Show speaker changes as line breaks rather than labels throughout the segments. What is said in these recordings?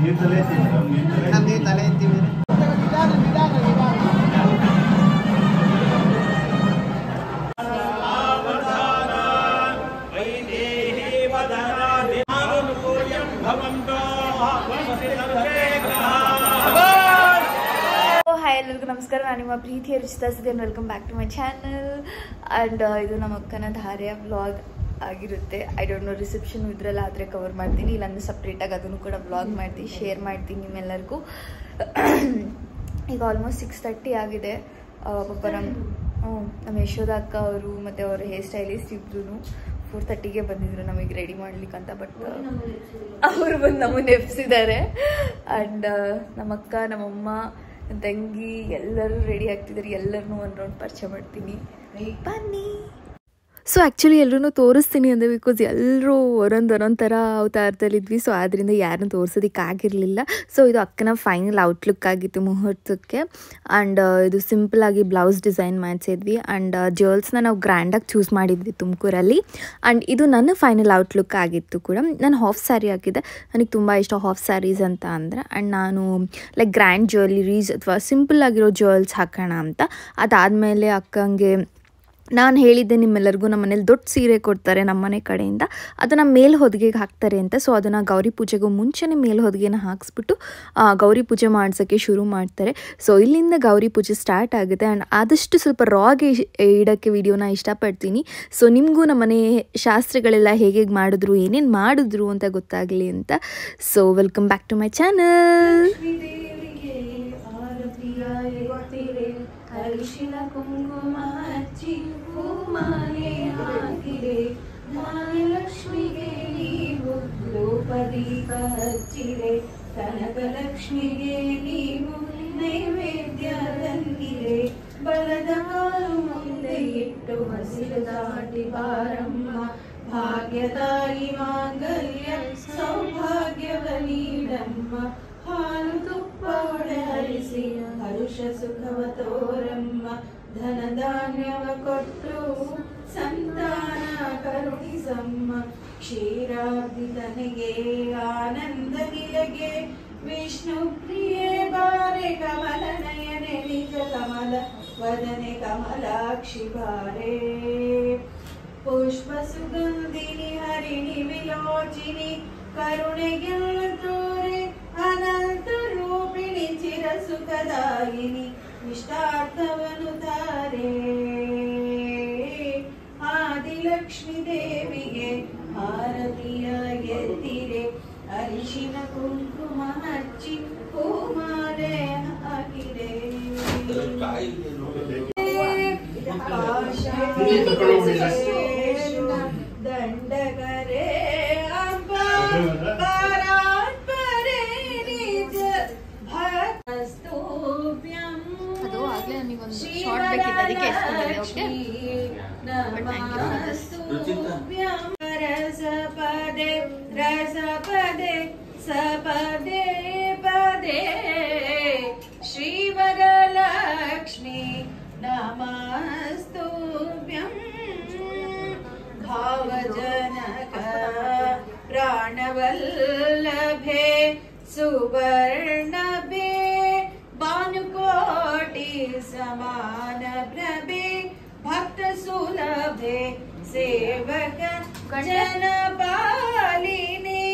ನೀರು ತಲೆ ಎತ್ತೀವಿ.
ಹಾಯ್ ಎಲ್ಲರಿಗೂ ನಮಸ್ಕಾರ. ನಾನು ನಿಮ್ಮ ಪ್ರೀತಿಯ Ruchita Siddhen. Welcome back to my channel. And ಇದು ನಮ್ಮ ಅಕ್ಕನ ಧಾರೆಯ ವ್ಲಾಗ್ ಆಗಿರುತ್ತೆ. ಐ ಡೋಂಟ್ ನೋ ರಿಸೆಪ್ಷನ್ ಇದ್ರಲ್ಲಿ ಆದರೆ ಕವರ್ ಮಾಡ್ತೀನಿ, ಇಲ್ಲಾಂದರೆ ಸಪ್ರೇಟಾಗಿ ಅದನ್ನು ಕೂಡ ವ್ಲಾಗ್ ಮಾಡ್ತೀನಿ, ಶೇರ್ ಮಾಡ್ತೀನಿ ನಿಮ್ಮೆಲ್ಲರಿಗೂ. ಈಗ ಆಲ್ಮೋಸ್ಟ್ 6:30 ಆಗಿದೆ. ಪಾಪ ನಮ್ಮ ಯಶೋಧ ಅಕ್ಕ ಅವರು ಮತ್ತು ಅವರ ಹೇರ್ ಸ್ಟೈಲಿಸ್ಟ್ ಇಬ್ಬರೂ 4:30ಗೆ ಬಂದಿದ್ರು ನಮಗೆ ರೆಡಿ ಮಾಡ್ಲಿಕ್ಕಂತ. ಬಟ್ ಅವರು ಬಂದು ನಮ್ಮನ್ನು ಎಬ್ಸಿದ್ದಾರೆ. ಆ್ಯಂಡ್ ನಮ್ಮಕ್ಕ, ನಮ್ಮಮ್ಮ, ತಂಗಿ ಎಲ್ಲರೂ ರೆಡಿ ಆಗ್ತಿದ್ದಾರೆ. ಎಲ್ಲರನ್ನೂ ಒಂದು ರೌಂಡ್ ಪರಿಚಯ ಮಾಡ್ತೀನಿ, ಬನ್ನಿ. ಸೊ ಆ್ಯಕ್ಚುಲಿ ಎಲ್ಲರೂ ತೋರಿಸ್ತೀನಿ ಅಂದರೆ ಬಿಕಾಸ್ ಎಲ್ಲರೂ ಒಂದೊಂದು ಥರ ಅವತಾರದಲ್ಲಿದ್ವಿ. ಸೊ ಆದ್ದರಿಂದ ಯಾರನ್ನೂ ತೋರಿಸೋದಕ್ಕಾಗಿರಲಿಲ್ಲ. ಸೊ ಇದು ಅಕ್ಕನ ಫೈನಲ್ ಔಟ್ಲುಕ್ ಆಗಿತ್ತು ಮುಹೂರ್ತಕ್ಕೆ. ಆ್ಯಂಡ್ ಇದು ಸಿಂಪಲಾಗಿ ಬ್ಲೌಸ್ ಡಿಸೈನ್ ಮಾಡಿಸಿದ್ವಿ. ಆ್ಯಂಡ್ ಜರ್ಲ್ಸ್ನ ನಾವು ಗ್ರ್ಯಾಂಡಾಗಿ ಚೂಸ್ ಮಾಡಿದ್ವಿ ತುಮಕೂರಲ್ಲಿ. ಆ್ಯಂಡ್ ಇದು ನನ್ನ ಫೈನಲ್ ಔಟ್ಲುಕ್ ಆಗಿತ್ತು ಕೂಡ. ನಾನು ಹಾಫ್ ಸ್ಯಾರಿ ಹಾಕಿದ್ದೆ, ನನಗೆ ತುಂಬ ಇಷ್ಟ ಹಾಫ್ ಸ್ಯಾರೀಸ್ ಅಂತ ಅಂದರೆ. ಆ್ಯಂಡ್ ನಾನು ಲೈಕ್ ಗ್ರ್ಯಾಂಡ್ ಜ್ಯುವೆಲರೀಸ್ ಅಥವಾ ಸಿಂಪಲ್ ಆಗಿರೋ ಜ್ಯುವೆಲ್ಸ್ ಹಾಕೋಣ ಅಂತ. ಅದಾದಮೇಲೆ ಅಕ್ಕಂಗೆ ನಾನು ಹೇಳಿದ್ದೆ ನಿಮ್ಮೆಲ್ಲರಿಗೂ ನಮ್ಮ ಮನೇಲಿ ದೊಡ್ಡ ಸೀರೆ ಕೊಡ್ತಾರೆ ನಮ್ಮನೆ ಕಡೆಯಿಂದ, ಅದನ್ನು ಮೇಲ್ ಹೊದಿಗೆಗೆ ಹಾಕ್ತಾರೆ ಅಂತ. ಸೊ ಅದನ್ನು ಗೌರಿ ಪೂಜೆಗೂ ಮುಂಚೆನೇ ಮೇಲ್ ಹೊದಿಗೆನ ಹಾಕಿಸ್ಬಿಟ್ಟು ಗೌರಿ ಪೂಜೆ ಮಾಡ್ಸೋಕ್ಕೆ ಶುರು ಮಾಡ್ತಾರೆ. ಸೊ ಇಲ್ಲಿಂದ ಗೌರಿ ಪೂಜೆ ಸ್ಟಾರ್ಟ್ ಆಗುತ್ತೆ. ಆ್ಯಂಡ್ ಆದಷ್ಟು ಸ್ವಲ್ಪ ರಾಗೆ ಇಡೋಕ್ಕೆ ವಿಡಿಯೋನ ಇಷ್ಟಪಡ್ತೀನಿ. ಸೊ ನಿಮಗೂ ನಮ್ಮನೆ ಶಾಸ್ತ್ರಗಳೆಲ್ಲ ಹೇಗೆ ಮಾಡಿದ್ರು, ಏನೇನು ಮಾಡಿದ್ರು ಅಂತ ಗೊತ್ತಾಗಲಿ ಅಂತ. So welcome back to my channel. ಅರಿಶಿನ ಕುಂಕುಮ ಹಚ್ಚಿ ಹೂಮಾಲೆ ಹಾಕಿದೆ, ಮಹಾಲಕ್ಷ್ಮಿಗೆ ನೀವು ಧೂಪದೀಪ ಹಚ್ಚಿದೆ, ಕನಕಲಕ್ಷ್ಮಿಗೆ ನೀವು ನೈವೇದ್ಯ ತಂದಿದೆ, ಬಲದ ಕಾಲು ಮುಂದೆ ಇಟ್ಟು ಹಸಿರು ದಾಟಿ ಬಾರಮ್ಮ, ಭಾಗ್ಯದಾಯಿ ಮಾಂಗಲ್ಯ ಸೌಭಾಗ್ಯವ ನೀಡಮ್ಮ, ಹಾಲು ತುಪ್ಪ ಒಡೆ ಹರಿಸಿ ಹರುಷ ಸುಖವ ತೋರಮ್ಮ, ಧನಧಾನ್ಯವ ಕೊಟ್ಟು ಸಂತಾನ ಕರುಣಿಸಮ್ಮ, ಕ್ಷೀರಾಬ್ಧಿತನಿಗೆ ಆನಂದ ನಿಲಗೆ ವಿಷ್ಣು ಪ್ರಿಯೆ ಬಾರೆ, ಕಮಲ ನಯನೆ ನಿಜ ಕಮಲ ವದನೆ ಕಮಲಾಕ್ಷಿ ಬಾರೆ, ಪುಷ್ಪ ಸುಗಂಧಿನಿ ಹರಿಣಿ ವಿಲೋಚಿನಿ ಕರುಣೆಗೆಲ್ಲ ತೋರೆ, ಅನಂತ ರೂಪಿಣಿ ಚಿರ ಸುಖದಾಯಿನಿ ಇಷ್ಟಾರ್ಥವನು ತಾರೆ, ಆದಿಲಕ್ಷ್ಮೀ ದೇವಿಗೆ ಆರತಿಯ ಎತ್ತಿರೆ, ಅರಿಶಿನ ಕುಂಕುಮ ಹಚ್ಚಿ ಹೂಮಾಲೆ ಹಾಕಿದೆ, ದಂಡಗರೆ ಅಬ್ಬ ಪರಾತ್ಪರೆ ನಿಜ ಭಕ್ತಸ್ತುಭ್ಯಂ. ಅದು ಆಗಲೇ ನನಗೊಂದು ಶಾರ್ಟ್ ಬೇಕಿತ್ತು, ಅದಕ್ಕೆ ನಮಸ್ತುಭ್ಯಂ. ರಸಪದೆ ರಸಪದೆ ಸಪದೆ ಪದೆ ಶ್ರೀವರಲಕ್ಷ್ಮಿ ನಮಸ್ತುಭ್ಯಂ, ಭಾವಜನಕ ಪ್ರಾಣವಲ್ಲಭೆ ಸುವರ್ಣಭೆ, ಭಾನುಕೋಟಿ ಸಮಾನ ಪ್ರಭೆ, ಭಕ್ತ ಸುಲಭೆ ಸೇವಕ ಜನಪಾಲಿನಿ.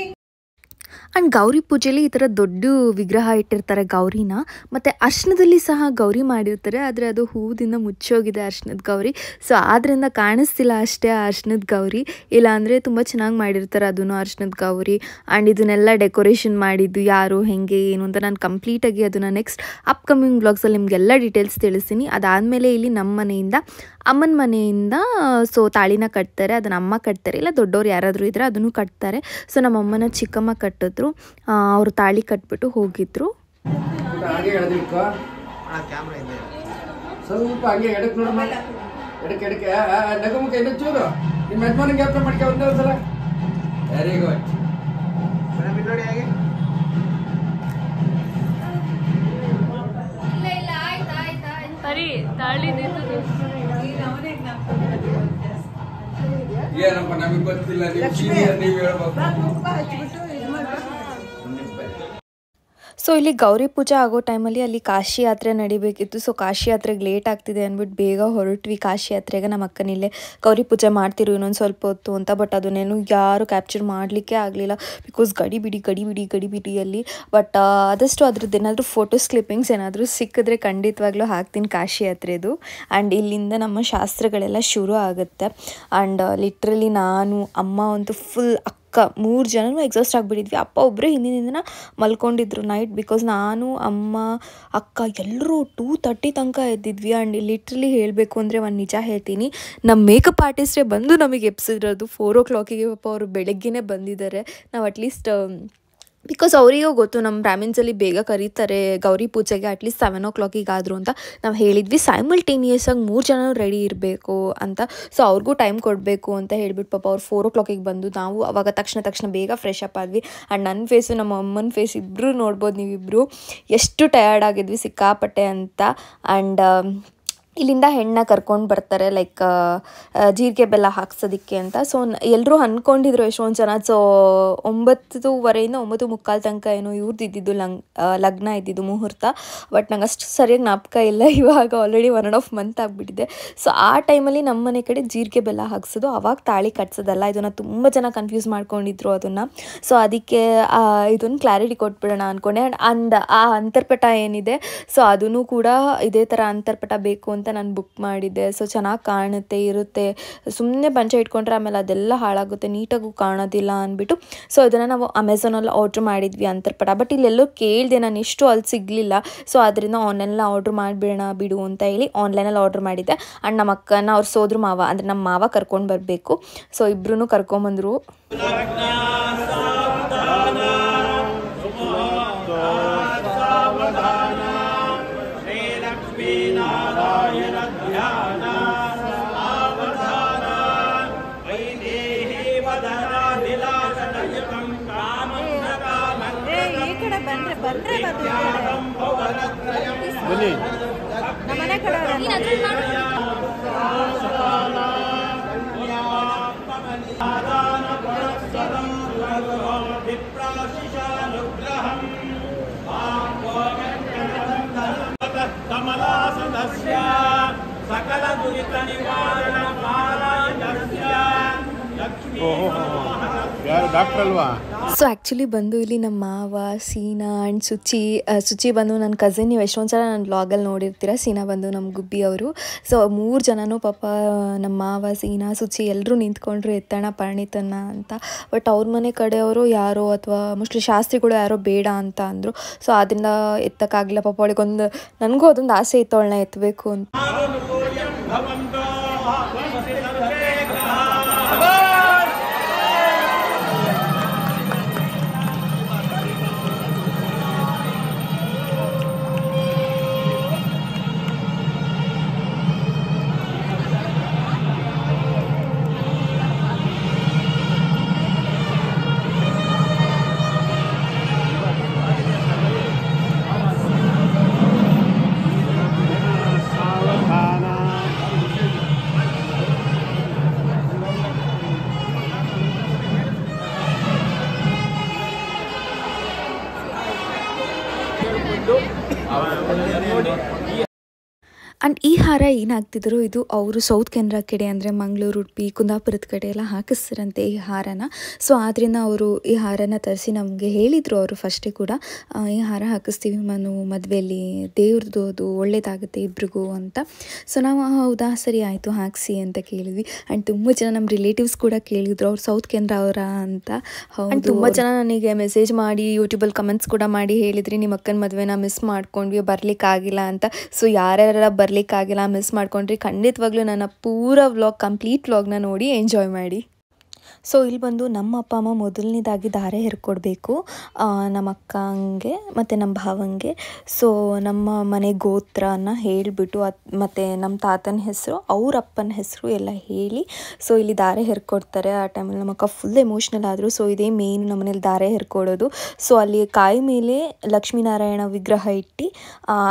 ಆ್ಯಂಡ್ ಗೌರಿ ಪೂಜೆಯಲ್ಲಿ ಈ ಥರ ದೊಡ್ಡ ವಿಗ್ರಹ ಇಟ್ಟಿರ್ತಾರೆ ಗೌರಿನ, ಮತ್ತು ಅರ್ಶನದಲ್ಲಿ ಸಹ ಗೌರಿ ಮಾಡಿರ್ತಾರೆ. ಆದರೆ ಅದು ಹೂವಿಂದ ಮುಚ್ಚೋಗಿದೆ ಅರ್ಶನದ ಗೌರಿ. ಸೊ ಆದ್ದರಿಂದ ಕಾಣಿಸ್ತಿಲ್ಲ ಅಷ್ಟೇ ಆ ಅರ್ಶನದ ಗೌರಿ, ಇಲ್ಲಾಂದರೆ ತುಂಬ ಚೆನ್ನಾಗಿ ಮಾಡಿರ್ತಾರೆ ಅದನ್ನು ಅರ್ಶನದ ಗೌರಿ. ಆ್ಯಂಡ್ ಇದನ್ನೆಲ್ಲ ಡೆಕೋರೇಷನ್ ಮಾಡಿದ್ದು ಯಾರು, ಹೆಂಗೆ, ಏನು ಅಂತ ನಾನು ಕಂಪ್ಲೀಟಾಗಿ ಅದನ್ನು ನೆಕ್ಸ್ಟ್ ಅಪ್ಕಮಿಂಗ್ ಬ್ಲಾಗ್ಸಲ್ಲಿ ನಿಮಗೆಲ್ಲ ಡೀಟೇಲ್ಸ್ ತಿಳಿಸ್ತೀನಿ. ಅದಾದಮೇಲೆ ಇಲ್ಲಿ ನಮ್ಮ ಮನೆಯಿಂದ ಅಮ್ಮನ ಮನೆಯಿಂದ ಸೊ ತಾಳಿನ ಕಟ್ತಾರೆ, ಅದನ್ನು ಅಮ್ಮ ಕಟ್ತಾರೆ, ಇಲ್ಲ ದೊಡ್ಡವ್ರು ಯಾರಾದರೂ ಇದ್ದರೆ ಅದನ್ನು ಕಟ್ತಾರೆ. ಸೊ ನಮ್ಮಮ್ಮನ ಚಿಕ್ಕಮ್ಮ ಕಟ್ಟಿದ್ರು, ಅವರು ತಾಳಿ ಕಟ್ಬಿಟ್ಟು ಹೋಗಿದ್ರು.
ಸ್ವಲ್ಪ ಹಂಗೆ ಎಡಕ್ಕೆ ನೋಡಮ್ಮ, ಎಡಕ್ಕೆ ಎಡಕ್ಕೆ ನಗುಮುಖ ಇನ್ನೂ ಚೂರು ನಿಮ್ಮ ಯಜಮಾನಿಗೆ ಜ್ಞಾಪಕ ಮಾಡ್ಕೊ ಒಂದೇ ಒಂದ್ಸಲ. Very good.
ನೋಡಿ ಹಾಗೆ
ಸರಿ ತಾಳಿದ್ದು
ಏನಪ್ಪ ನಮಗೆ ಗೊತ್ತಿಲ್ಲ, ನೀವು ಹೇಳ್ಬೇಕು.
ಸೊ ಇಲ್ಲಿ ಗೌರಿ ಪೂಜೆ ಆಗೋ ಟೈಮಲ್ಲಿ ಅಲ್ಲಿ ಕಾಶಿ ಯಾತ್ರೆ ನಡಿಬೇಕಿತ್ತು. ಸೊ ಕಾಶಿ ಯಾತ್ರೆಗೆ ಲೇಟ್ ಆಗ್ತಿದೆ ಅಂದ್ಬಿಟ್ಟು ಬೇಗ ಹೊರಟ್ವಿ ಕಾಶಿ ಯಾತ್ರೆಗೆ. ನಮ್ಮ ಅಕ್ಕನಿಲ್ಲೇ ಗೌರಿ ಪೂಜೆ ಮಾಡ್ತಿರು ಇನ್ನೊಂದು ಸ್ವಲ್ಪ ಹೊತ್ತು ಅಂತ. ಬಟ್ ಅದನ್ನೇನು ಯಾರು ಕ್ಯಾಪ್ಚರ್ ಮಾಡಲಿಕ್ಕೆ ಆಗಲಿಲ್ಲ, ಬಿಕಾಸ್ ಗಡಿಬಿಡಿಯಲ್ಲಿ. ಬಟ್ ಆದಷ್ಟು ಅದ್ರದ್ದು ಏನಾದರೂ ಫೋಟೋಸ್ ಕ್ಲಿಪ್ಪಿಂಗ್ಸ್ ಏನಾದರೂ ಸಿಕ್ಕಿದ್ರೆ ಖಂಡಿತವಾಗ್ಲೂ ಹಾಕ್ತೀನಿ ಕಾಶಿ ಯಾತ್ರೆದು. ಆ್ಯಂಡ್ ಇಲ್ಲಿಂದ ನಮ್ಮ ಶಾಸ್ತ್ರಗಳೆಲ್ಲ ಶುರು ಆಗುತ್ತೆ. ಆ್ಯಂಡ್ ಲಿಟ್ರಲಿ ನಾನು ಅಮ್ಮ ಅಂತೂ ಫುಲ್ ಅಕ್ಕ 3 ಜನನೂ ಎಕ್ಸಾಸ್ಟ್ ಆಗಿಬಿಟ್ಟಿದ್ವಿ. ಅಪ್ಪ ಒಬ್ಬರೇ ಹಿಂದಿನ ಮಲ್ಕೊಂಡಿದ್ರು ನೈಟ್, ಬಿಕಾಸ್ ನಾನು ಅಮ್ಮ ಅಕ್ಕ ಎಲ್ಲರೂ 2:30 ತನಕ ಎದ್ದಿದ್ವಿ. ಆ್ಯಂಡ್ ಲಿಟ್ರಲಿ ಹೇಳಬೇಕು ಅಂದರೆ ಒಂದು ನಿಜ ಹೇಳ್ತೀನಿ, ನಮ್ಮ ಮೇಕಪ್ ಆರ್ಟಿಸ್ಟೇ ಬಂದು ನಮಗೆ ಎಬ್ಸಿರೋದು 4 o'clock ಪಾಪ ಅವರು ಬೆಳಗ್ಗೆನೇ ಬಂದಿದ್ದಾರೆ. ನಾವು ಅಟ್ಲೀಸ್ಟ್ ಬಿಕಾಸ್ ಅವರಿಗೂ ಗೊತ್ತು ನಮ್ಮ ಬ್ರಾಹ್ಮಿನ್ಸಲ್ಲಿ ಬೇಗ ಕರೀತಾರೆ ಗೌರಿ ಪೂಜೆಗೆ, ಅಟ್ಲೀಸ್ಟ್ 7 o'clock ಆದರು ಅಂತ ನಾವು ಹೇಳಿದ್ವಿ. ಸೈಮಲ್ಟೇನಿಯಸ್ಸಾಗಿ 3 ಜನನೂ ರೆಡಿ ಇರಬೇಕು ಅಂತ. ಸೊ ಅವ್ರಿಗೂ ಟೈಮ್ ಕೊಡಬೇಕು ಅಂತ ಹೇಳಿಬಿಟ್ಟು ಪಾಪ ಅವ್ರು 4 o'clock ಬಂದು ನಾವು ಅವಾಗ ತಕ್ಷಣ ಬೇಗ ಫ್ರೆಶ್ ಅಪ್ ಆದ್ವಿ. ಆ್ಯಂಡ್ ನನ್ನ ಫೇಸು ನಮ್ಮ ಅಮ್ಮನ ಫೇಸ್ ಇಬ್ಬರು ನೋಡ್ಬೋದು ನೀವಿಬ್ಬರು ಎಷ್ಟು ಟಯರ್ಡ್ ಆಗಿದ್ವಿ ಸಿಕ್ಕಾಪಟ್ಟೆ ಅಂತ. ಆ್ಯಂಡ್ ಇಲ್ಲಿಂದ ಹೆಣ್ಣನ್ನ ಕರ್ಕೊಂಡು ಬರ್ತಾರೆ ಲೈಕ್ ಜೀರಿಗೆ ಬೆಲ್ಲ ಹಾಕ್ಸೋದಕ್ಕೆ ಅಂತ. ಸೊ ಎಲ್ಲರೂ ಅಂದ್ಕೊಂಡಿದ್ರು ಎಷ್ಟೊಂದು ಜನ. ಸೊ 9:30 9:45 ತನಕ ಏನೋ ಇವ್ರದ್ದು ಇದ್ದಿದ್ದು ಲಗ್ನ ಇದ್ದಿದ್ದು ಮುಹೂರ್ತ. ಬಟ್ ನಂಗೆ ಅಷ್ಟು ಸರಿಯಾಗಿ ಜ್ಞಾಪಕ ಇಲ್ಲ, ಇವಾಗ ಆಲ್ರೆಡಿ 1.5 month ಆಗಿಬಿಟ್ಟಿದೆ. ಸೊ ಆ ಟೈಮಲ್ಲಿ ನಮ್ಮ ಮನೆ ಕಡೆ ಜೀರಿಗೆ ಬೆಲ್ಲ ಹಾಕ್ಸೋದು, ಅವಾಗ ತಾಳಿ ಕಟ್ಸೋದಲ್ಲ. ಇದನ್ನು ತುಂಬ ಜನ ಕನ್ಫ್ಯೂಸ್ ಮಾಡ್ಕೊಂಡಿದ್ರು ಅದನ್ನು. ಸೊ ಅದಕ್ಕೆ ಇದನ್ನು ಕ್ಲಾರಿಟಿ ಕೊಟ್ಬಿಡೋಣ ಅಂದ್ಕೊಂಡೆ. ಆ್ಯಂಡ್ ಆ ಅಂತರ್ಪಟ ಏನಿದೆ ಸೊ ಅದನ್ನು ಕೂಡ ಇದೇ ಥರ ಅಂತರ್ಪಟ ಬೇಕು ಅಂತ ನಾನು ಬುಕ್ ಮಾಡಿದ್ದೆ. ಸೊ ಚೆನ್ನಾಗಿ ಕಾಣುತ್ತೆ ಇರುತ್ತೆ, ಸುಮ್ಮನೆ ಪಂಚೆ ಇಟ್ಕೊಂಡ್ರೆ ಆಮೇಲೆ ಅದೆಲ್ಲ ಹಾಳಾಗುತ್ತೆ, ನೀಟಾಗೂ ಕಾಣೋದಿಲ್ಲ ಅಂದ್ಬಿಟ್ಟು ಸೊ ಇದನ್ನು ನಾವು ಅಮೆಝಾನಲ್ಲಿ ಆರ್ಡ್ರ್ ಮಾಡಿದ್ವಿ ಅಂತರ್ಪಟ. ಬಟ್ ಇಲ್ಲೆಲ್ಲೋ ಕೇಳಿದೆ ನಾನು, ಎಷ್ಟು ಅಲ್ಲಿ ಸಿಗಲಿಲ್ಲ. ಸೊ ಅದರಿಂದ ಆನ್ಲೈನಲ್ಲಿ ಆರ್ಡ್ರ್ ಮಾಡಿಬಿಡೋಣ ಬಿಡು ಅಂತ ಹೇಳಿ ಆನ್ಲೈನಲ್ಲಿ ಆರ್ಡ್ರ್ ಮಾಡಿದ್ದೆ. ಆ್ಯಂಡ್ ನಮ್ಮ ಅಕ್ಕನ ಅವ್ರ ಸೋದ್ರ ಮಾವ ಅಂದರೆ ನಮ್ಮ ಮಾವ ಕರ್ಕೊಂಡು ಬರಬೇಕು. ಸೊ ಇಬ್ಬರೂ ಕರ್ಕೊಂಬಂದರು.
ನಮ್ಮನೆ ಕಡೆ
ಕಮಲಾಸನಸ್ಯ ಸಕಲ ದುರಿತ ನಿವಾರಣ ಪಾರಾಯಣಸ್ಯ ಲಕ್ಷ್ಮೀ
ಯಾರು ಡಾಕ್ಟರ್ ಅಲ್ವಾ?
ಸೊ ಆ್ಯಕ್ಚುಲಿ ಬಂದು ಇಲ್ಲಿ ನಮ್ಮ ಮಾವ ಸೀನಾ ಆ್ಯಂಡ್ ಸುಚಿ ಬಂದು ನನ್ನ ಕಸಿನ್. ನೀವು ಎಷ್ಟೊಂದು ಸಲ ನನ್ನ ವ್ಲಾಗಲ್ಲಿ ನೋಡಿರ್ತೀರ. ಸೀನಾ ಬಂದು ನಮ್ಮ ಗುಬ್ಬಿ ಅವರು. ಸೊ 3 ಜನನೂ ಪಾಪ ನಮ್ಮ ಮಾವ ಸೀನಾ ಸುಚಿ ಎಲ್ಲರೂ ನಿಂತ್ಕೊಂಡ್ರು ಎತ್ತಣ ಪರಿಣಿತನ ಅಂತ. ಬಟ್ ಅವ್ರ ಮನೆ ಕಡೆಯವರು ಯಾರೋ ಅಥವಾ ಮೋಸ್ಟ್ಲಿ ಶಾಸ್ತ್ರಿಗಳು ಯಾರೋ ಬೇಡ ಅಂತ ಅಂದರು. ಸೊ ಅದರಿಂದ ಎತ್ತಕ್ಕಾಗಲಿಲ್ಲ. ಪಾಪ ಅವಳಿಗೊಂದು ನನಗೂ ಅದೊಂದು ಆಸೆ ಇತ್ತು ಅವಳನ್ನ ಎತ್ತಬೇಕು ಅಂತ. ಆ್ಯಂಡ್ ಈ ಹಾರ ಏನಾಗ್ತಿದ್ರು ಇದು ಅವರು ಸೌತ್ ಕೆನರಾ ಕಡೆ ಅಂದರೆ ಮಂಗಳೂರು, ಉಡುಪಿ, ಕುಂದಾಪುರದ ಕಡೆ ಎಲ್ಲ ಹಾಕಿಸ್ತಾರಂತೆ ಈ ಹಾರನ. ಸೊ ಆದ್ದರಿಂದ ಅವರು ಈ ಹಾರನ ತರಿಸಿ ನಮಗೆ ಹೇಳಿದರು ಅವರು ಫಸ್ಟೇ ಕೂಡ, ಈ ಹಾರ ಹಾಕಿಸ್ತೀವಿ ಮದುವೆಯಲ್ಲಿ, ದೇವ್ರದ್ದು ಅದು ಒಳ್ಳೇದಾಗುತ್ತೆ ಇಬ್ರಿಗೂ ಅಂತ. ಸೊ ನಾವು ಹೌದಾ ಸರಿ ಆಯಿತು ಹಾಕಿಸಿ ಅಂತ ಕೇಳಿದ್ವಿ. ಆ್ಯಂಡ್ ತುಂಬ ಜನ ನಮ್ಮ ರಿಲೇಟಿವ್ಸ್ ಕೂಡ ಕೇಳಿದ್ರು ಅವ್ರು ಸೌತ್ ಕೆನರಾ ಅವರ ಅಂತ. ಹೌದು, ತುಂಬ ಜನ ನನಗೆ ಮೆಸೇಜ್ ಮಾಡಿ ಯೂಟ್ಯೂಬಲ್ಲಿ ಕಮೆಂಟ್ಸ್ ಕೂಡ ಮಾಡಿ ಹೇಳಿದ್ರಿ ನಿಮ್ಮ ಅಕ್ಕನ ಮದುವೆನ ಮಿಸ್ ಮಾಡ್ಕೊಂಡ್ವಿ, ಬರಲಿಕ್ಕಾಗಿಲ್ಲ ಅಂತ. ಸೊ ಯಾರ್ಯಾರ ಬರಲಿಕ್ಕಾಗಿಲ್ಲ, ಮಿಸ್ ಮಾಡ್ಕೊಂಡ್ರಿ, ಖಂಡಿತವಾಗ್ಲೂ ನನ್ನ ಕಂಪ್ಲೀಟ್ ವ್ಲಾಗ್ನ ನೋಡಿ ಎಂಜಾಯ್ ಮಾಡಿ. ಸೊ ಇಲ್ಲಿ ಬಂದು ನಮ್ಮ ಅಪ್ಪ ಅಮ್ಮ ಮೊದಲನೇದಾಗಿ ಧಾರೆ ಹೆರ್ಕೊಡ್ಬೇಕು ನಮ್ಮ ಅಕ್ಕಂಗೆ ಮತ್ತು ನಮ್ಮ ಭಾವಂಗೆ. ಸೊ ನಮ್ಮ ಮನೆ ಗೋತ್ರನ ಹೇಳಿಬಿಟ್ಟು ಮತ್ತು ನಮ್ಮ ತಾತನ ಹೆಸರು, ಅವ್ರ ಅಪ್ಪನ ಹೆಸರು ಎಲ್ಲ ಹೇಳಿ ಸೊ ಇಲ್ಲಿ ಧಾರೆ ಹೆರ್ಕೊಡ್ತಾರೆ. ಆ ಟೈಮಲ್ಲಿ ನಮ್ಮ ಅಕ್ಕ ಫುಲ್ ಎಮೋಷ್ನಲ್ ಆದರು. ಸೊ ಇದೇ ಮೇನ್ ನಮ್ಮ ಮನೇಲಿ ಧಾರೆ ಹೆರ್ಕೊಡೋದು. ಸೊ ಅಲ್ಲಿ ಕಾಯಿ ಮೇಲೆ ಲಕ್ಷ್ಮೀನಾರಾಯಣ ವಿಗ್ರಹ ಇಟ್ಟು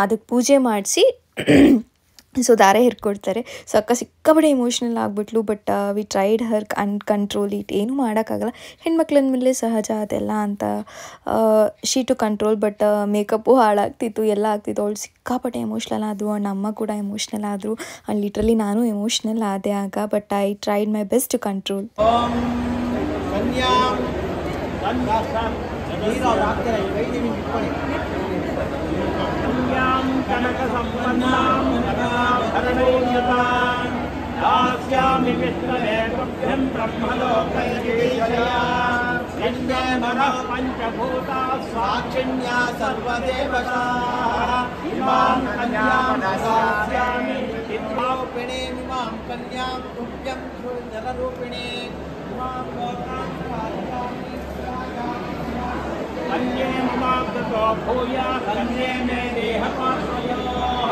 ಅದಕ್ಕೆ ಪೂಜೆ ಮಾಡಿಸಿ ಸೊ ದಾರೆ ಹಿರ್ಕೊಡ್ತಾರೆ. ಸೊ ಅಕ್ಕ ಸಿಕ್ಕಾಪಟ್ಟೆ ಎಮೋಷ್ನಲ್ ಆಗಿಬಿಟ್ಲು. But we tried her control it. ಏನೂ ಮಾಡೋಕ್ಕಾಗಲ್ಲ, ಹೆಣ್ಮಕ್ಳ ಮೇಲೆ ಸಹಜ ಅದೆಲ್ಲ ಅಂತ she to control. But makeup ಹಾಳಾಗ್ತಿತ್ತು, ಎಲ್ಲ ಆಗ್ತಿತ್ತು. ಅವಳು ಸಿಕ್ಕಾಪಟ್ಟೆ ಎಮೋಷ್ನಲ್ ಆದಳು, ಆ್ಯಂಡ್ ಅಮ್ಮ ಕೂಡ ಎಮೋಷ್ನಲ್ ಆದರು, ಆ್ಯಂಡ್ ಲಿಟ್ರಲಿ ನಾನು ಎಮೋಷ್ನಲ್ ಆದೆ ಆಗ. But I tried my best to control.
कनकसम्पन्नां धरणोन्यतां दास्यामि विष्णुदेवभ्यं ब्रह्मलोकैकेशया यज्ञे मनः पञ्चभूता साक्षिण्या सर्वदेवताः इमां कन्यां दास्यामि विद्यारूपिणीमिमां कन्यां तुभ्यं जलरूपिणीं इमां लोकां दास्यामि कन्ये ममाग्रतो भूया कन्ये मे देहपाश्रयोः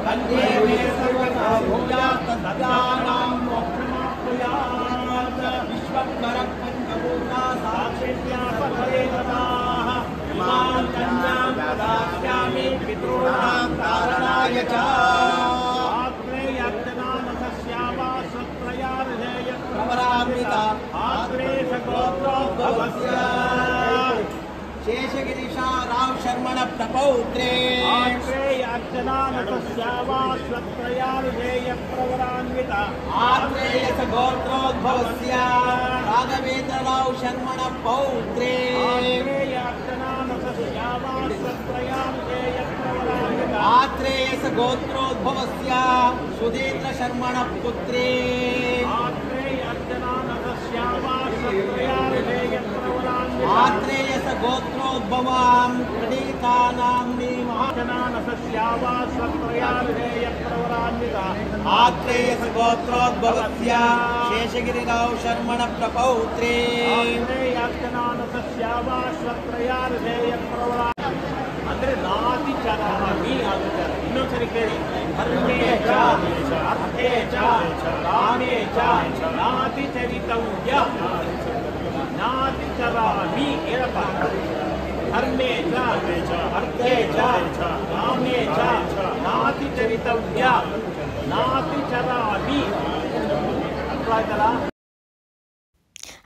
कन्ये मे सर्वतो भूया तद्दानां मोक्षमाप्नुयात् विश्वकरः पञ्चभूता साक्षिण्या सर्वदेवताः इमां कन्यां दास्यामि पितॄणां कारणाय च आत्रेयज्ञनामसस्यावा सत्रयार्धेयप्रवरान्विता आत्रेयगोत्रोद्भवस्य शेषगिरीशा राव शर्मण प्रपौत्रे अर्चनानतस्यावा स्वत्रयार्धेय प्रवरान्विता आत्रेयस गोत्रोद्भवस्य राघवेन्द्र राव शर्मण पौत्रे अर्चनानतस्यावा स्वत्रयार्धेय प्रवरान्विता आत्रेयस गोत्रोद्भवस्य सुधीन्द्र शर्मण पुत्रे आत्रेय अर्चनानतस्यावा स्वत्रयार्धेय आत्रेयस गोत्रोद्भवां प्रणीतानाम्नि महाजनानसस्यावा स्वत्रयार्धेय प्रवरान्विता आत्रेयस गोत्रोद्भवस्य शेषगिरिराव शर्मण प्रपौत्रे आत्रेयार्चनानसस्यावा स्वत्रयार्धेय प्रवरा ಅಂದ್ರೆ ನಾತಿ ಚರಾಮಿ ಆಗುತ್ತಾರೆ. ಇನ್ನೊಂದ್ಸರಿ ಕೇಳಿ, ಧರ್ಮೇ ಚ ಅರ್ಥೇ ಚ ಕಾಮೇ ಚ ನಾತಿ ಚರಿತವ್ಯ ನಾತಿ ಚರಾಮಿ ಏನಪ್ಪ? ಧರ್ಮೇ ಚ ಅರ್ಥೇ ಚ ಕಾಮೇ ಚ ನಾತಿ ಚರಿತವ್ಯ ನಾತಿ ಚರಾಮಿ. ಅರ್ಥ ಆಯ್ತಲ್ಲ?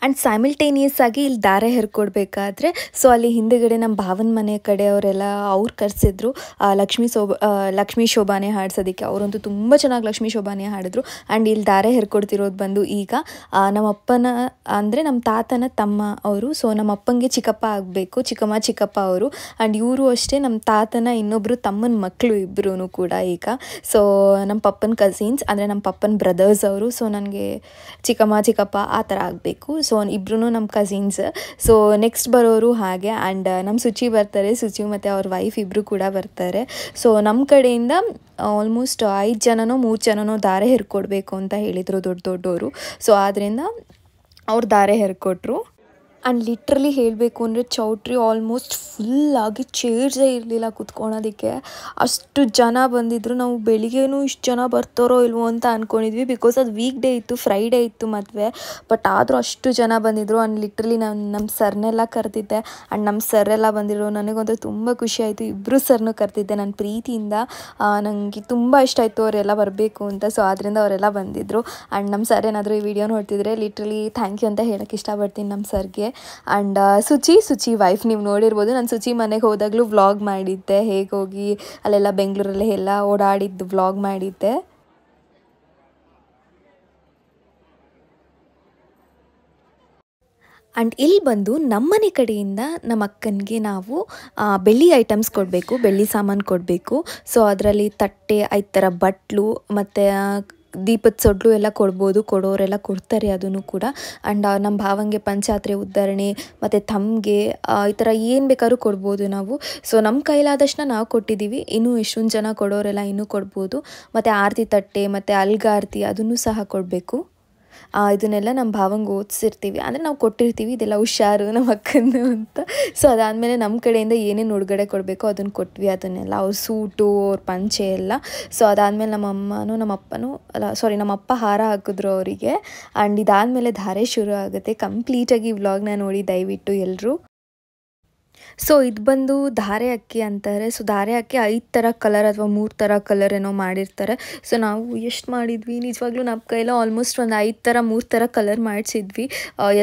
ಆ್ಯಂಡ್ ಸೈಮಲ್ಟೇನಿಯಸ್ ಆಗಿ ಇಲ್ಲಿ ದಾರೆ ಹೆರ್ಕೊಡ್ಬೇಕಾದ್ರೆ ಸೊ ಅಲ್ಲಿ ಹಿಂದುಗಡೆ ನಮ್ಮ ಭಾವನ ಮನೆ ಕಡೆಯವರೆಲ್ಲ ಅವ್ರು ಕರೆಸಿದ್ರು ಲಕ್ಷ್ಮೀ ಶೋಭಾನೆ ಹಾಡ್ಸೋದಕ್ಕೆ. ಅವರಂತೂ ತುಂಬ ಚೆನ್ನಾಗಿ ಲಕ್ಷ್ಮೀ ಶೋಭಾನೆ ಹಾಡಿದ್ರು. ಆ್ಯಂಡ್ ಇಲ್ಲಿ ದಾರೆ ಹೆರ್ಕೊಡ್ತಿರೋದು ಬಂದು ಈಗ ನಮ್ಮಪ್ಪನ ಅಂದರೆ ನಮ್ಮ ತಾತನ ತಮ್ಮ ಅವರು. ಸೊ ನಮ್ಮ ಅಪ್ಪಂಗೆ ಚಿಕ್ಕಪ್ಪ ಆಗಬೇಕು, ಚಿಕ್ಕಪ್ಪ ಅವರು. ಆ್ಯಂಡ್ ಇವರು ಅಷ್ಟೇ ನಮ್ಮ ತಾತನ ಇನ್ನೊಬ್ಬರು ತಮ್ಮನ ಮಕ್ಕಳು ಇಬ್ಬರೂ ಕೂಡ ಈಗ. ಸೊ ನಮ್ಮ ಪಪ್ಪನ ಕಸಿನ್ಸ್ ಅಂದರೆ ನಮ್ಮ ಪಪ್ಪನ ಬ್ರದರ್ಸ್ ಅವರು. ಸೊ ನನಗೆ ಚಿಕ್ಕಪ್ಪ ಆ ಥರ ಆಗಬೇಕು. ಸೊ ಇಬ್ಬರೂ ನಮ್ಮ ಕಸಿನ್ಸ್. ಸೊ ನೆಕ್ಸ್ಟ್ ಬರೋರು ಹಾಗೆ. ಆ್ಯಂಡ್ ನಮ್ಮ ಸುಚಿ ಬರ್ತಾರೆ, ಸುಚಿ ಮತ್ತು ಅವ್ರ ವೈಫ್ ಇಬ್ಬರು ಕೂಡ ಬರ್ತಾರೆ. ಸೊ ನಮ್ಮ ಕಡೆಯಿಂದ ಆಲ್ಮೋಸ್ಟ್ 5 ಜನನೋ 3 ಜನನೋ ದಾರೆ ಹೆರ್ಕೊಡ್ಬೇಕು ಅಂತ ಹೇಳಿದರು ದೊಡ್ಡವರು. ಸೊ ಆದ್ದರಿಂದ ಅವ್ರು ದಾರೆ ಹೆರ್ಕೊಟ್ರು. ಆ್ಯಂಡ್ ಲಿಟ್ರಲಿ ಹೇಳಬೇಕು ಅಂದರೆ ಚೌಟ್ರಿ ಆಲ್ಮೋಸ್ಟ್ ಫುಲ್ಲಾಗಿ ಚೇರ್ಸೇ ಇರಲಿಲ್ಲ ಕುತ್ಕೊಳೋದಕ್ಕೆ. ಅಷ್ಟು ಜನ ಬಂದಿದ್ದರು. ನಾವು ಬೆಳಿಗ್ಗೆನೂ ಇಷ್ಟು ಜನ ಬರ್ತಾರೋ ಇಲ್ವೋ ಅಂತ ಅಂದ್ಕೊಂಡಿದ್ವಿ, ಬಿಕಾಸ್ ಅದು ವೀಕ್ ಡೇ ಇತ್ತು, ಫ್ರೈಡೇ ಇತ್ತು ಮದುವೆ. ಬಟ್ ಆದರೂ ಅಷ್ಟು ಜನ ಬಂದಿದ್ದರು. ಆ್ಯಂಡ್ ಲಿಟ್ರಲಿ ನಮ್ಮ ಸರ್ನೆಲ್ಲ ಕರೆದಿದ್ದೆ. ಆ್ಯಂಡ್ ನಮ್ಮ ಸರೆಲ್ಲ ಬಂದಿದ್ರು. ನನಗಂತೂ ತುಂಬ ಖುಷಿ ಆಯಿತು. ಇಬ್ಬರು ಸರ್ನೂ ಕರೆದಿದ್ದೆ ನನ್ನ ಪ್ರೀತಿಯಿಂದ. ನನಗೆ ತುಂಬ ಇಷ್ಟ ಆಯಿತು ಅವರೆಲ್ಲ ಬರಬೇಕು ಅಂತ. ಸೊ ಆದ್ದರಿಂದ ಅವರೆಲ್ಲ ಬಂದಿದ್ದರು. ಆ್ಯಂಡ್ ನಮ್ಮ ಸರ್ ಏನಾದರೂ ಈ ವಿಡಿಯೋ ನೋಡ್ತಿದ್ರೆ ಲಿಟ್ರಲಿ ಥ್ಯಾಂಕ್ ಯು ಅಂತ ಹೇಳೋಕ್ಕೆ ಇಷ್ಟಪಡ್ತೀನಿ ನಮ್ಮ ಸರ್ಗೆ. ಆ್ಯಂಡ್ ಸುಚಿ ವೈಫ್ ನೀವು ನೋಡಿರ್ಬೋದು. ನಾನು ಸುಚಿ ಮನೆಗೆ ಹೋದಾಗಲೂ ವ್ಲಾಗ್ ಮಾಡಿದ್ದೆ, ಹೇಗೆ ಹೋಗಿ ಅಲ್ಲೆಲ್ಲ ಬೆಂಗಳೂರಲ್ಲಿ ಎಲ್ಲ ಓಡಾಡಿದ್ದು ವ್ಲಾಗ್ ಮಾಡಿದ್ದೆ. ಆ್ಯಂಡ್ ಇಲ್ಲಿ ಬಂದು ನಮ್ಮನೆ ಕಡೆಯಿಂದ ನಮ್ಮ ಅಕ್ಕನಿಗೆ ನಾವು ಬೆಳ್ಳಿ ಐಟಮ್ಸ್ ಕೊಡಬೇಕು, ಬೆಳ್ಳಿ ಸಾಮಾನು ಕೊಡಬೇಕು. ಸೊ ಅದರಲ್ಲಿ ತಟ್ಟೆ, 5 ಥರ ಬಟ್ಲು ಮತ್ತು ದೀಪದ ಸೊಡ್ಲು ಎಲ್ಲ ಕೊಡೋರೆಲ್ಲ ಕೊಡ್ತಾರೆ ಅದನ್ನು ಕೂಡ. ಆ್ಯಂಡ್ ನಮ್ಮ ಭಾವಂಗೆ ಪಂಚಾತ್ರೆ ಉದ್ಧರಣೆ ಮತ್ತು ತಮ್ಗೆ ಈ ಥರ ಏನು ಬೇಕಾದ್ರೂ ಕೊಡ್ಬೋದು ನಾವು. ಸೊ ನಮ್ಮ ಕೈಲಾದಷ್ಟು ನಾವು ಕೊಟ್ಟಿದ್ದೀವಿ. ಇನ್ನೂ ಎಷ್ಟೊಂದು ಜನ ಕೊಡೋರೆಲ್ಲ ಇನ್ನೂ ಕೊಡ್ಬೋದು. ಮತ್ತು ಆರತಿ ತಟ್ಟೆ ಮತ್ತು ಅಲ್ಗಾರತಿ ಅದನ್ನು ಸಹ ಕೊಡಬೇಕು. ಇದನ್ನೆಲ್ಲ ನಮ್ಮ ಭಾವಂಗೆ ಓದಿಸಿರ್ತೀವಿ, ಅಂದರೆ ನಾವು ಕೊಟ್ಟಿರ್ತೀವಿ ಇದೆಲ್ಲ ಹುಷಾರು ನಮ್ಮ ಅಕ್ಕಂದು ಅಂತ. ಸೊ ಅದಾದಮೇಲೆ ನಮ್ಮ ಕಡೆಯಿಂದ ಏನೇನು ಉಡುಗೊರೆ ಕೊಡಬೇಕು ಅದನ್ನು ಕೊಟ್ವಿ. ಅದನ್ನೆಲ್ಲ ಅವ್ರ ಸೂಟು, ಅವ್ರ ಪಂಚೆ ಎಲ್ಲ. ಸೊ ಅದಾದಮೇಲೆ ನಮ್ಮ ಅಪ್ಪ ಹಾರ ಹಾಕಿದ್ರು ಅವರಿಗೆ. ಆ್ಯಂಡ್ ಇದಾದಮೇಲೆ ಧಾರೆ ಶುರು ಆಗುತ್ತೆ. ಕಂಪ್ಲೀಟಾಗಿ ವ್ಲಾಗ್ನ ನೋಡಿ ದಯವಿಟ್ಟು ಎಲ್ಲರೂ. ಸೊ ಇದು ಬಂದು ಧಾರೆ ಅಕ್ಕಿ ಅಂತಾರೆ. ಸೊ ಧಾರೆ ಅಕ್ಕಿ 5 ಥರ ಕಲರ್ ಅಥವಾ 3 ಥರ ಕಲರ್ ಏನೋ ಮಾಡಿರ್ತಾರೆ. ಸೊ ನಾವು ಎಷ್ಟು ಮಾಡಿದ್ವಿ ನಿಜವಾಗ್ಲೂ ನಮ್ಮ ಕೈಲ ಆಲ್ಮೋಸ್ಟ್ ಒಂದು 5 ಥರ 3 ಥರ ಕಲರ್ ಮಾಡಿಸಿದ್ವಿ.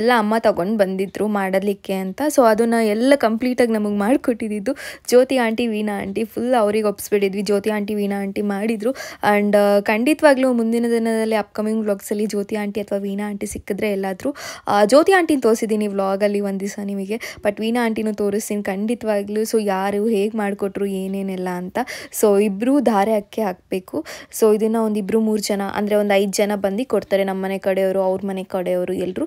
ಎಲ್ಲ ಅಮ್ಮ ತಗೊಂಡು ಬಂದಿದ್ರು ಮಾಡಲಿಕ್ಕೆ ಅಂತ. ಸೊ ಅದನ್ನು ಎಲ್ಲ ಕಂಪ್ಲೀಟಾಗಿ ನಮಗೆ ಮಾಡಿಕೊಟ್ಟಿದ್ದು ಜ್ಯೋತಿ ಆಂಟಿ, ವೀಣಾ ಆಂಟಿ. ಫುಲ್ ಅವ್ರಿಗೆ ಒಪ್ಪಿಸ್ಬಿಟ್ಟಿದ್ವಿ. ಜ್ಯೋತಿ ಆಂಟಿ, ವೀಣಾ ಆಂಟಿ ಮಾಡಿದರು. ಆ್ಯಂಡ್ ಖಂಡಿತವಾಗ್ಲೂ ಮುಂದಿನ ದಿನದಲ್ಲಿ ಅಪ್ಕಮಿಂಗ್ ವ್ಲಾಗ್ಸಲ್ಲಿ ಜ್ಯೋತಿ ಆಂಟಿ ಅಥವಾ ವೀಣಾ ಆಂಟಿ ಸಿಕ್ಕಿದ್ರೆ ಎಲ್ಲಾದರೂ ಜ್ಯೋತಿ ಆಂಟಿನ ತೋರಿಸಿದ್ದೀನಿ ವ್ಲಾಗಲ್ಲಿ ಒಂದು ದಿವಸ ನಿಮಗೆ. ಬಟ್ ವೀಣಾ ಆಂಟಿನೂ ತೋರಿಸ್ತೀನಿ ಖಂಡಿತವಾಗ್ಲೂ. ಸೊ ಯಾರು ಹೇಗೆ ಮಾಡಿಕೊಟ್ರು ಏನೇನೆಲ್ಲ ಅಂತ. ಸೊ ಇಬ್ಬರು ಧಾರೆ ಅಕ್ಕಿ ಹಾಕಬೇಕು. ಸೊ ಇದನ್ನು ಒಂದು 2-3 ಜನ ಅಂದರೆ ಒಂದು 5 ಜನ ಬಂದು ಕೊಡ್ತಾರೆ. ನಮ್ಮ ಮನೆ ಕಡೆಯವರು, ಅವ್ರ ಮನೆ ಕಡೆಯವರು ಎಲ್ಲರೂ.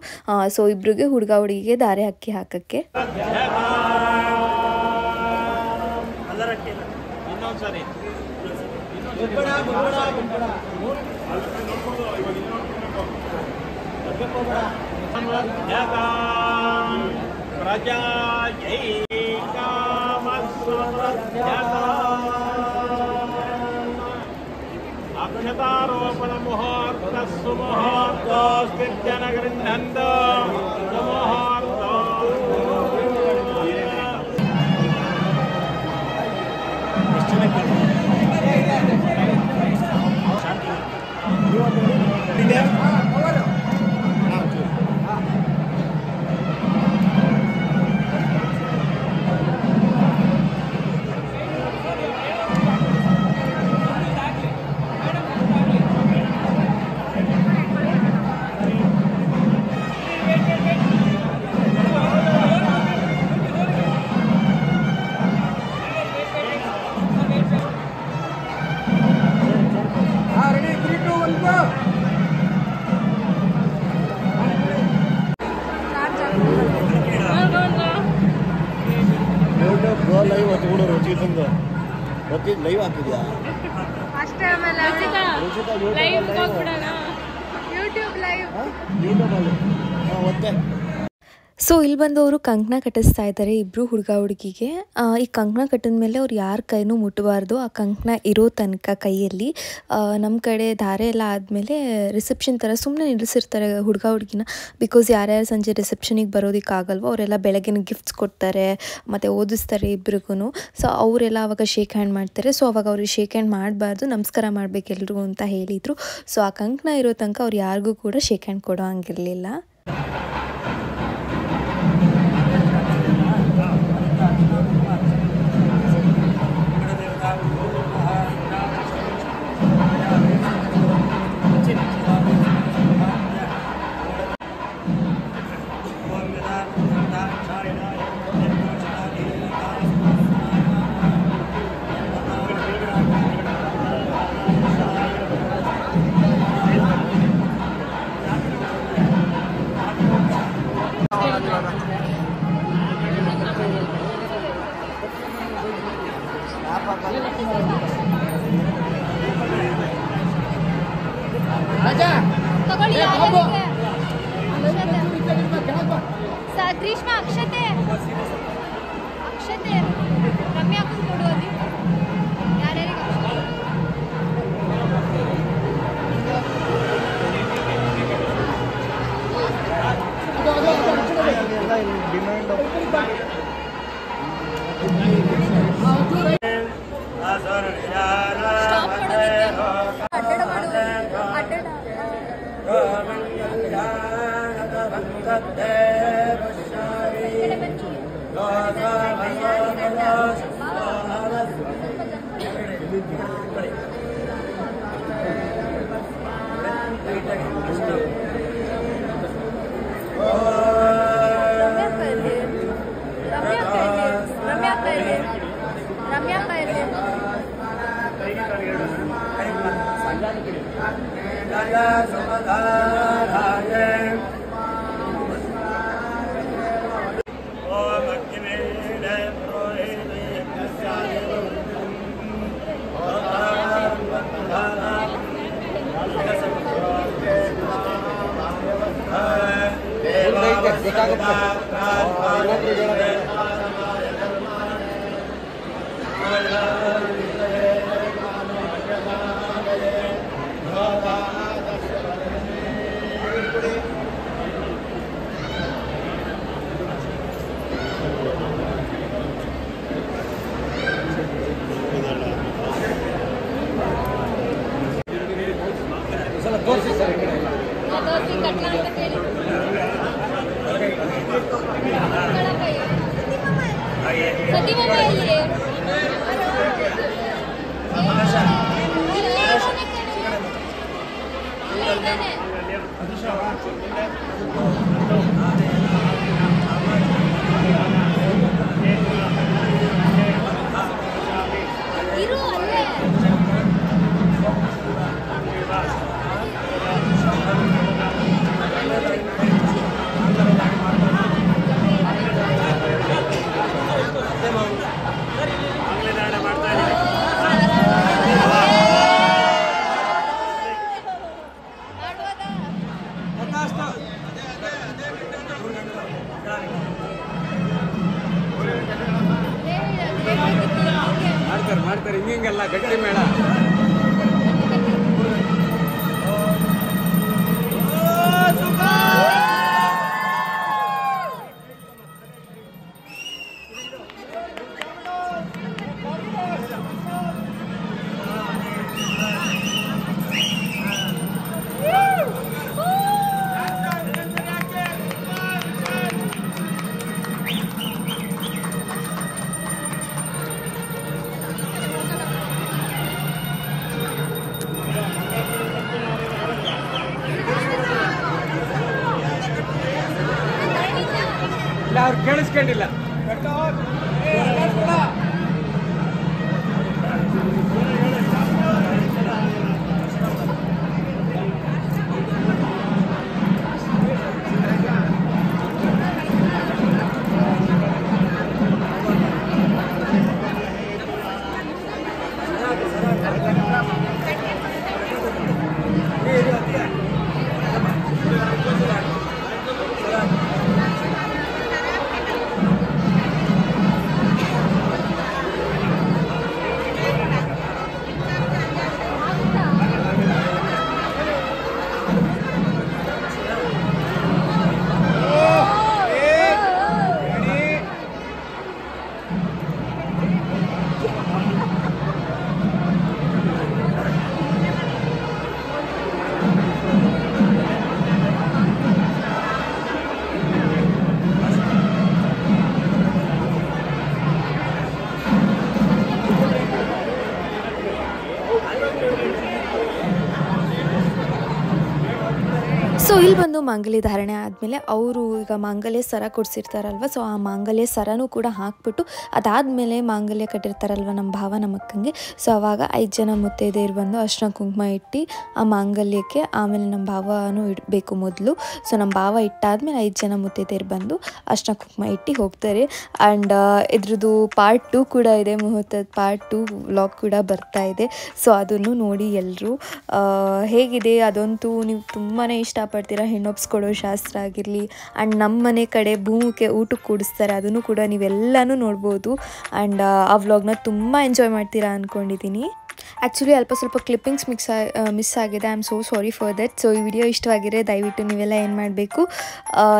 ಸೊ ಇಬ್ಬರಿಗೆ ಹುಡುಗಿಗೆ ಧಾರೆ ಅಕ್ಕಿ ಹಾಕೋಕ್ಕೆ.
ಇನ್ನೊಂದ್ಸರಿ ಪ್ರಜಾ ಅಕ್ಷತಾರೋಪಣ ಮುಹೂರ್ತ ಸುಮುಹೂರ್ತೋಸ್ತಿರ್ಜನ ಗೃಹಂತ ಮುಹೂರ್ತ
ಲೈವ್ ಕೂಡ ರುಚಿತಂದು ಲೈವ್ ಹಾಕಿದ್ಯಾ
ಅಷ್ಟೇ. ಆಮೇಲೆ ಲೈವ್ ಹೋಗ್ಬಿಡೋಣ, ಯೂಟ್ಯೂಬ್
ಯೂಟ್ಯೂಬಲ್ಲಿ ಒತ್ತೆ.
ಸೊ ಇಲ್ಲಿ ಬಂದು ಅವರು ಕಂಕಣ ಕಟ್ಟಿಸ್ತಾ ಇದ್ದಾರೆ ಇಬ್ಬರು ಹುಡುಗಿಗೆ. ಈ ಕಂಕಣ ಕಟ್ಟಿದ ಮೇಲೆ ಅವ್ರು ಯಾರ ಕೈನೂ ಮುಟ್ಟಬಾರ್ದು, ಆ ಕಂಕಣ ಇರೋ ತನಕ ಕೈಯಲ್ಲಿ. ನಮ್ಮ ಕಡೆ ಧಾರೆ ಎಲ್ಲ ಆದಮೇಲೆ ರಿಸೆಪ್ಷನ್ ಥರ ಸುಮ್ಮನೆ ನಿಲ್ಲಿಸಿರ್ತಾರೆ ಹುಡುಗಿನ. ಬಿಕಾಸ್ ಯಾರ್ಯಾರು ಸಂಜೆ ರಿಸೆಪ್ಷನಿಗೆ ಬರೋದಕ್ಕಾಗಲ್ವೋ ಅವರೆಲ್ಲ ಬೆಳಗ್ಗಿನ ಗಿಫ್ಟ್ಸ್ ಕೊಡ್ತಾರೆ ಮತ್ತು ಓದಿಸ್ತಾರೆ ಇಬ್ರಿಗೂ. ಸೊ ಅವರೆಲ್ಲ ಅವಾಗ ಶೇಕ್ ಹ್ಯಾಂಡ್ ಮಾಡ್ತಾರೆ. ಸೊ ಅವಾಗ ಅವ್ರಿಗೆ ಶೇಕ್ ಹ್ಯಾಂಡ್ ಮಾಡಬಾರ್ದು, ನಮಸ್ಕಾರ ಮಾಡಬೇಕು ಎಲ್ರಿಗೂ ಅಂತ ಹೇಳಿದರು. ಸೊ ಆ ಕಂಕಣ ಇರೋ ತನಕ ಅವ್ರು ಯಾರಿಗೂ ಕೂಡ ಶೇಕ್ ಹ್ಯಾಂಡ್ ಕೊಡೋ ಹಂಗಿರಲಿಲ್ಲ.
ಗ್ರೀಷ್ಮ ಅಕ್ಷತೆ ಅಕ್ಷತೆ ರಮ್ಯಾ ಕೊಡು ಅಲ್ಲಿ ಯಾರ್ಯಾರಿಗೆ
ಮಾಡ್ತಾರೆ ಹಿಂಗೆಲ್ಲ ಗಟ್ಟಿ ಮೇಳ. ಇಲ್ಲ ಅವ್ರು ಕೇಳಿಸ್ಕೊಂಡಿಲ್ಲ.
ಸೊ ಇಲ್ಲಿ ಬಂದು ಮಾಂಗಲ್ಯ ಧಾರಣೆ ಆದಮೇಲೆ ಅವರು ಈಗ ಮಾಂಗಲ್ಯ ಸರ ಕೊಡಿಸಿರ್ತಾರಲ್ವ, ಸೊ ಆ ಮಾಂಗಲ್ಯ ಸರನೂ ಕೂಡ ಹಾಕ್ಬಿಟ್ಟು ಅದಾದಮೇಲೆ ಮಾಂಗಲ್ಯ ಕಟ್ಟಿರ್ತಾರಲ್ವ ನಮ್ಮ ಭಾವ ನಮ್ಮ ಅಕ್ಕಂಗೆ. ಸೊ ಆವಾಗ 5 ಜನ ಮುತ್ತೈದೆಯರು ಬಂದು ಅರ್ಶಿನ ಕುಂಕುಮ ಇಟ್ಟು ಆ ಮಾಂಗಲ್ಯಕ್ಕೆ ಆಮೇಲೆ ನಮ್ಮ ಭಾವನೂ ಇಡಬೇಕು ಮೊದಲು. ಸೊ ನಮ್ಮ ಭಾವ ಇಟ್ಟಾದ್ಮೇಲೆ 5 ಜನ ಮುತ್ತೈದೆಯರು ಬಂದು ಅರ್ಶಿನ ಕುಂಕುಮ ಇಟ್ಟು ಹೋಗ್ತಾರೆ. ಆ್ಯಂಡ್ ಇದ್ರದ್ದು ಪಾರ್ಟ್ 2 ಕೂಡ ಇದೆ, ಮುಹೂರ್ತದ ಪಾರ್ಟ್ 2 ವ್ಲಾಗ್ ಕೂಡ ಬರ್ತಾ ಇದೆ. ಸೊ ಅದನ್ನು ನೋಡಿ ಎಲ್ಲರೂ ಹೇಗಿದೆ. ಅದಂತೂ ನೀವು ತುಂಬಾ ಇಷ್ಟಪಡ್ತೀರಾ. ಹೆಣ್ಣೊಪ್ಸ್ಕೊಡೋ ಶಾಸ್ತ್ರ ಆಗಿರಲಿ ಆ್ಯಂಡ್ ನಮ್ಮ ಮನೆ ಕಡೆ ಭೂಮಿಗೆ ಊಟಕ್ಕೆ ಕೂಡಿಸ್ತಾರೆ, ಅದನ್ನು ಕೂಡ ನೀವೆಲ್ಲನೂ ನೋಡ್ಬೋದು. ಆ್ಯಂಡ್ ಆ ವ್ಲಾಗ್ನ ತುಂಬ ಎಂಜಾಯ್ ಮಾಡ್ತೀರಾ ಅಂದ್ಕೊಂಡಿದ್ದೀನಿ. ಆ್ಯಕ್ಚುಲಿ ಅಲ್ಪ ಸ್ವಲ್ಪ ಕ್ಲಿಪ್ಪಿಂಗ್ಸ್ ಮಿಸ್ ಆಗಿದೆ. I am so sorry for that. So ಈ ವಿಡಿಯೋ ಇಷ್ಟವಾಗಿದ್ರೆ ದಯವಿಟ್ಟು ನೀವೆಲ್ಲ ಏನು ಮಾಡಬೇಕು,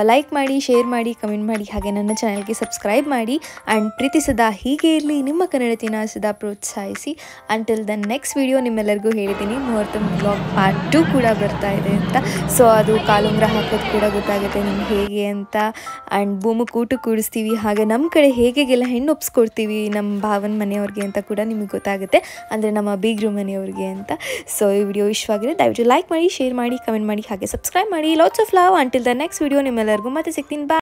ಲೈಕ್ ಮಾಡಿ, ಶೇರ್ ಮಾಡಿ, ಕಮೆಂಟ್ ಮಾಡಿ, ಹಾಗೆ ನನ್ನ ಚಾನಲ್ಗೆ ಸಬ್ಸ್ಕ್ರೈಬ್ ಮಾಡಿ. ಆ್ಯಂಡ್ ಪ್ರೀತಿ ಸದಾ ಹೀಗೆ ಇರಲಿ, ನಿಮ್ಮ ಕನ್ನಡತಿನ ಸದಾ ಪ್ರೋತ್ಸಾಹಿಸಿ. ಅಂಟಿಲ್ ದ ನೆಕ್ಸ್ಟ್ ವಿಡಿಯೋ ನಿಮ್ಮೆಲ್ಲರಿಗೂ ಹೇಳಿದ್ದೀನಿ, ಮುಹೂರ್ತ ವ್ಲಾಗ್ ಪಾರ್ಟ್ 2 ಕೂಡ ಬರ್ತಾ ಇದೆ ಅಂತ. ಸೊ ಅದು ಕಾಲುಂಗ್ರ ಹಾಕೋದು ಕೂಡ ಗೊತ್ತಾಗುತ್ತೆ ನಿಮ್ಗೆ ಹೇಗೆ ಅಂತ. ಆ್ಯಂಡ್ ಭೂಮಿಗೆ ಊಟಕ್ಕೆ ಕೂಡಿಸ್ತೀವಿ, ಹಾಗೆ ನಮ್ಮ ಕಡೆ ಹೇಗೆಲ್ಲ ಹೆಣ್ಣು ಒಪ್ಸ್ಕೊಡ್ತೀವಿ ನಮ್ಮ ಭಾವನ ಮನೆಯವ್ರಿಗೆ ಅಂತ ಕೂಡ ನಿಮಗೆ ಗೊತ್ತಾಗುತ್ತೆ, ಅಂದರೆ ನಮ್ಮ ಬೀಗ್ರು ಮನೆಯವ್ರಿಗೆ ಅಂತ. ಸೊ ಈ ವಿಡಿಯೋ ಇಷ್ಟವಾಗಿದೆ ದಯವಿಟ್ಟು ಲೈಕ್ ಮಾಡಿ, ಶೇರ್ ಮಾಡಿ, ಕಮೆಂಟ್ ಮಾಡಿ, ಹಾಗೆ ಸಬ್ಸ್ಕ್ರೈಬ್ ಮಾಡಿ. Lots of love. Until the next video ನಿಮ್ಮೆಲ್ಲರಿಗೂ ಮತ್ತೆ ಸಿಗ್ತೀನಿ. ಬಾಯ್.